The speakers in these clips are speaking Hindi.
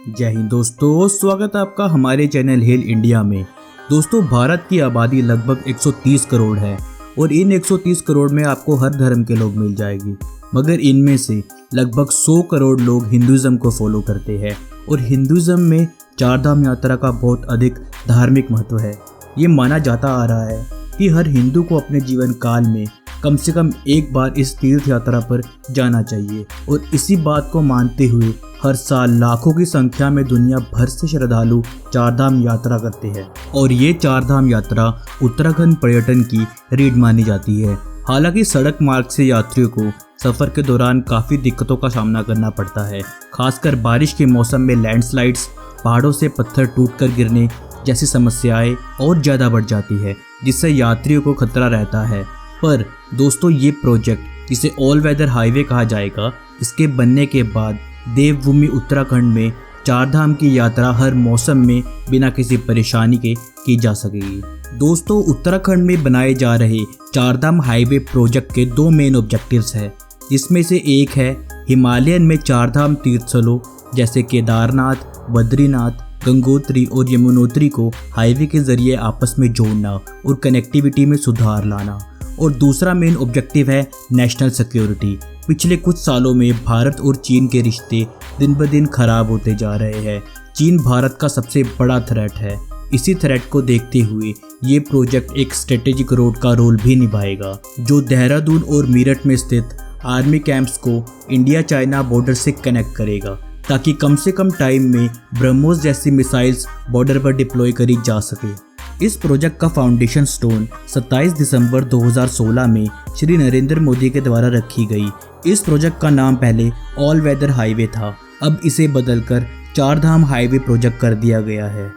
जय हिंद दोस्तों, स्वागत है आपका हमारे चैनल हेल इंडिया में। दोस्तों, भारत की आबादी लगभग 130 करोड़ है और इन 130 करोड़ में आपको हर धर्म के लोग मिल जाएगी, मगर इनमें से लगभग 100 करोड़ लोग हिंदुज़म को फॉलो करते हैं और हिंदुज़म में चारधाम यात्रा का बहुत अधिक धार्मिक महत्व है। ये माना जाता आ रहा है कि हर हिंदू को अपने जीवन काल में कम से कम एक बार इस तीर्थ यात्रा पर जाना चाहिए और इसी बात को मानते हुए हर साल लाखों की संख्या में दुनिया भर से श्रद्धालु चारधाम यात्रा करते हैं और ये चारधाम यात्रा उत्तराखंड पर्यटन की रीढ़ मानी जाती है। हालांकि सड़क मार्ग से यात्रियों को सफ़र के दौरान काफ़ी दिक्कतों का सामना करना पड़ता है, खासकर बारिश के मौसम में लैंडस्लाइड्स, पहाड़ों से पत्थर टूटकर गिरने जैसी समस्याएं और ज़्यादा बढ़ जाती है, जिससे यात्रियों को खतरा रहता है। पर दोस्तों, ये प्रोजेक्ट जिसे ऑल वेदर हाईवे कहा जाएगा, इसके बनने के बाद देवभूमि उत्तराखंड में चारधाम की यात्रा हर मौसम में बिना किसी परेशानी के की जा सकेगी। दोस्तों, उत्तराखंड में बनाए जा रहे चारधाम हाईवे प्रोजेक्ट के दो मेन ऑब्जेक्टिव्स हैं, जिसमें से एक है हिमालयन में चारधाम तीर्थस्थलों जैसे केदारनाथ, बद्रीनाथ, गंगोत्री और यमुनोत्री को हाईवे के जरिए आपस में जोड़ना और कनेक्टिविटी में सुधार लाना, और दूसरा मेन ऑब्जेक्टिव है नेशनल सिक्योरिटी। पिछले कुछ सालों में भारत और चीन के रिश्ते दिन ब दिन खराब होते जा रहे हैं। चीन भारत का सबसे बड़ा थ्रेट है। इसी थ्रेट को देखते हुए ये प्रोजेक्ट एक स्ट्रेटेजिक रोड का रोल भी निभाएगा, जो देहरादून और मीरठ में स्थित आर्मी कैंप्स को इंडिया चाइना बॉर्डर से कनेक्ट करेगा, ताकि कम से कम टाइम में ब्रह्मोस जैसी मिसाइल्स बॉर्डर पर डिप्लॉय करी जा सके। इस प्रोजेक्ट का फाउंडेशन स्टोन 27 दिसंबर 2016 में श्री नरेंद्र मोदी के द्वारा रखी गई। इस प्रोजेक्ट का नाम पहले ऑल वेदर हाईवे था, अब इसे बदलकर चारधाम हाईवे प्रोजेक्ट कर दिया गया है।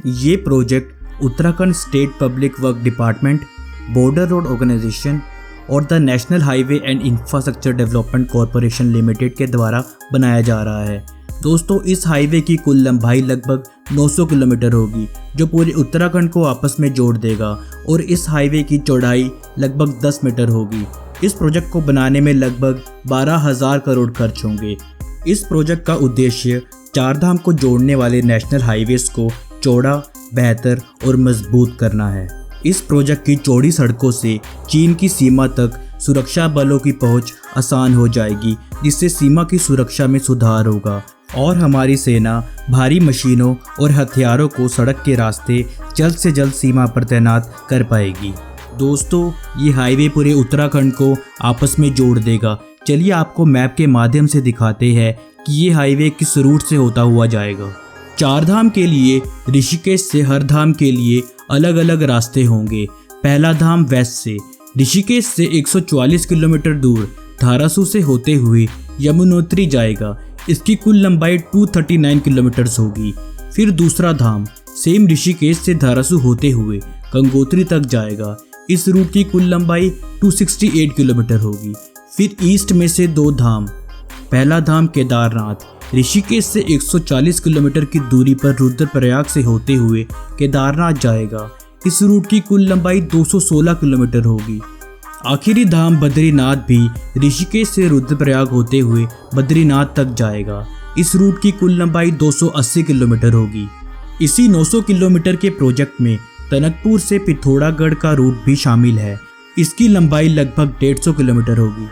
ये project Uttarakhand state public work department, border road organisation और the national highway and infrastructure development corporation limited के द्वारा बनाया जा रहा है। दोस्तों, इस हाईवे की कुल लंबाई लगभग 900 किलोमीटर होगी, जो पूरे उत्तराखंड को आपस में जोड़ देगा, और इस हाईवे की चौड़ाई लगभग 10 मीटर होगी। इस प्रोजेक्ट को बनाने में लगभग 12,000 करोड़ खर्च होंगे। इस प्रोजेक्ट का उद्देश्य चारधाम को जोड़ने वाले नेशनल हाईवेज को चौड़ा, बेहतर और मजबूत करना है। इस प्रोजेक्ट की चौड़ी सड़कों से चीन की सीमा तक सुरक्षा बलों की पहुंच आसान हो जाएगी, जिससे सीमा की सुरक्षा में सुधार होगा और हमारी सेना भारी मशीनों और हथियारों को सड़क के रास्ते जल्द से जल्द सीमा पर तैनात कर पाएगी। दोस्तों, ये हाईवे पूरे उत्तराखंड को आपस में जोड़ देगा। चलिए आपको मैप के माध्यम से दिखाते हैं कि ये हाईवे किस रूट से होता हुआ जाएगा। चारधाम के लिए ऋषिकेश से हर धाम के लिए अलग अलग रास्ते होंगे। पहला धाम वेस्ट से ऋषिकेश से 144 किलोमीटर दूर धारासू से होते हुए यमुनोत्री जाएगा। इसकी कुल लंबाई 239 किलोमीटर होगी। फिर दूसरा धाम सेम ऋषिकेश से धारासू होते हुए गंगोत्री तक जाएगा। इस रूट की कुल लंबाई 268 किलोमीटर होगी। फिर ईस्ट में से दो धाम, पहला धाम केदारनाथ ऋषिकेश से 140 किलोमीटर की दूरी पर रुद्रप्रयाग से होते हुए केदारनाथ जाएगा। इस रूट की कुल लंबाई 216 किलोमीटर होगी। आखिरी धाम बद्रीनाथ भी ऋषिकेश से रुद्रप्रयाग होते हुए बद्रीनाथ तक जाएगा। इस रूट की कुल लंबाई 280 किलोमीटर होगी। इसी 900 किलोमीटर के प्रोजेक्ट में टनकपुर से पिथौरागढ़ का रूट भी शामिल है। इसकी लंबाई लगभग 150 किलोमीटर होगी।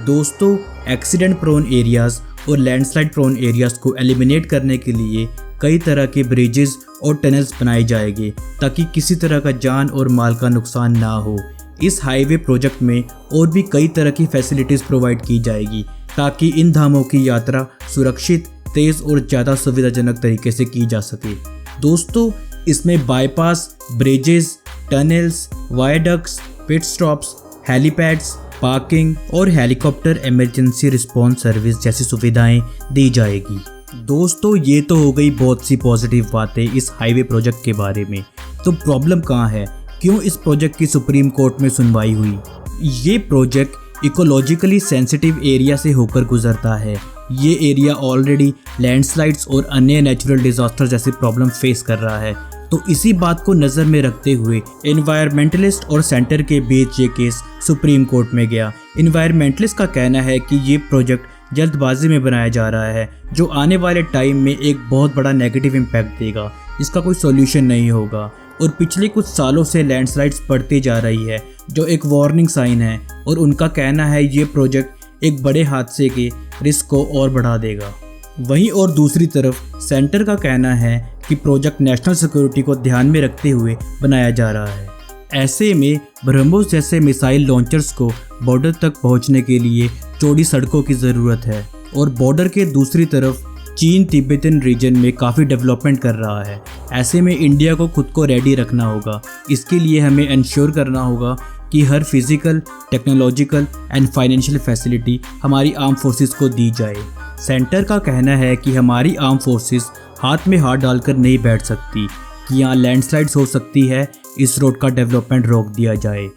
दोस्तों, एक्सीडेंट प्रोन एरियाज और लैंडस्लाइड प्रोन एरियाज को एलिमिनेट करने के लिए कई तरह के ब्रिजेस और टनल्स बनाए जाएंगे, ताकि किसी तरह का जान और माल का नुकसान ना हो। इस हाईवे प्रोजेक्ट में और भी कई तरह की फैसिलिटीज़ प्रोवाइड की जाएगी, ताकि इन धामों की यात्रा सुरक्षित, तेज़ और ज़्यादा सुविधाजनक तरीके से की जा सके। दोस्तों, इसमें बाईपास, ब्रिजेस, टनल्स, वायडक्ट्स, पिट स्टॉप्स, हेलीपैड्स, पार्किंग और हेलीकॉप्टर इमरजेंसी रिस्पॉन्स सर्विस जैसी सुविधाएं दी जाएगी। दोस्तों, ये तो हो गई बहुत सी पॉजिटिव बातें इस हाईवे प्रोजेक्ट के बारे में। तो प्रॉब्लम कहाँ है? क्यों इस प्रोजेक्ट की सुप्रीम कोर्ट में सुनवाई हुई? ये प्रोजेक्ट इकोलॉजिकली सेंसिटिव एरिया से होकर गुजरता है। ये एरिया ऑलरेडी लैंडस्लाइड्स और अन्य नेचुरल डिजास्टर जैसी प्रॉब्लम फेस कर रहा है। तो इसी बात को नज़र में रखते हुए एनवायरमेंटलिस्ट और सेंटर के बीच ये केस सुप्रीम कोर्ट में गया। एनवायरमेंटलिस्ट का कहना है कि ये प्रोजेक्ट जल्दबाजी में बनाया जा रहा है, जो आने वाले टाइम में एक बहुत बड़ा नेगेटिव इम्पैक्ट देगा। इसका कोई सॉल्यूशन नहीं होगा और पिछले कुछ सालों से लैंडस्लाइड्स बढ़ती जा रही है, जो एक वार्निंग साइन है। और उनका कहना है ये प्रोजेक्ट एक बड़े हादसे के रिस्क को और बढ़ा देगा। वहीं और दूसरी तरफ सेंटर का कहना है कि प्रोजेक्ट नेशनल सिक्योरिटी को ध्यान में रखते हुए बनाया जा रहा है। ऐसे में ब्रह्मोस जैसे मिसाइल लॉन्चर्स को बॉर्डर तक पहुंचने के लिए चौड़ी सड़कों की ज़रूरत है और बॉर्डर के दूसरी तरफ चीन तिब्बतन रीजन में काफ़ी डेवलपमेंट कर रहा है। ऐसे में इंडिया को खुद को रेडी रखना होगा। इसके लिए हमें इंश्योर करना होगा कि हर physical, technological and financial facility हमारी आर्म फोर्सेस को दी जाए। सेंटर का कहना है कि हमारी आर्म फोर्सेस हाथ में हाथ डालकर नहीं बैठ सकती कि यहाँ लैंडस्लाइड्स हो सकती है, इस रोड का डेवलपमेंट रोक दिया जाए।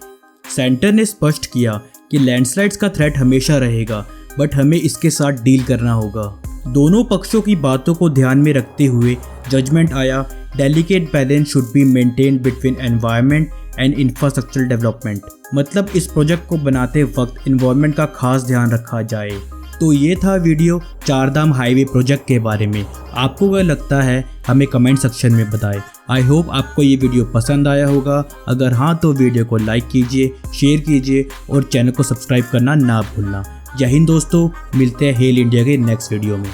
सेंटर ने स्पष्ट किया कि लैंडस्लाइड्स का थ्रेट हमेशा रहेगा, बट हमें इसके साथ डील करना होगा। दोनों पक्षों की बातों को ध्यान में रखते हुए जजमेंट आया, delicate balance should be maintained between environment and infrastructure development. मतलब इस प्रोजेक्ट को बनाते वक्त एनवायरनमेंट का खास ध्यान रखा जाए। तो ये था वीडियो चारधाम हाईवे प्रोजेक्ट के बारे में। आपको क्या लगता है हमें कमेंट सेक्शन में बताएं। आई होप आपको ये वीडियो पसंद आया होगा। अगर हाँ तो वीडियो को लाइक कीजिए, शेयर कीजिए और चैनल को सब्सक्राइब करना ना भूलना। जय हिंद दोस्तों, मिलते हैं हेल इंडिया के नेक्स्ट वीडियो में।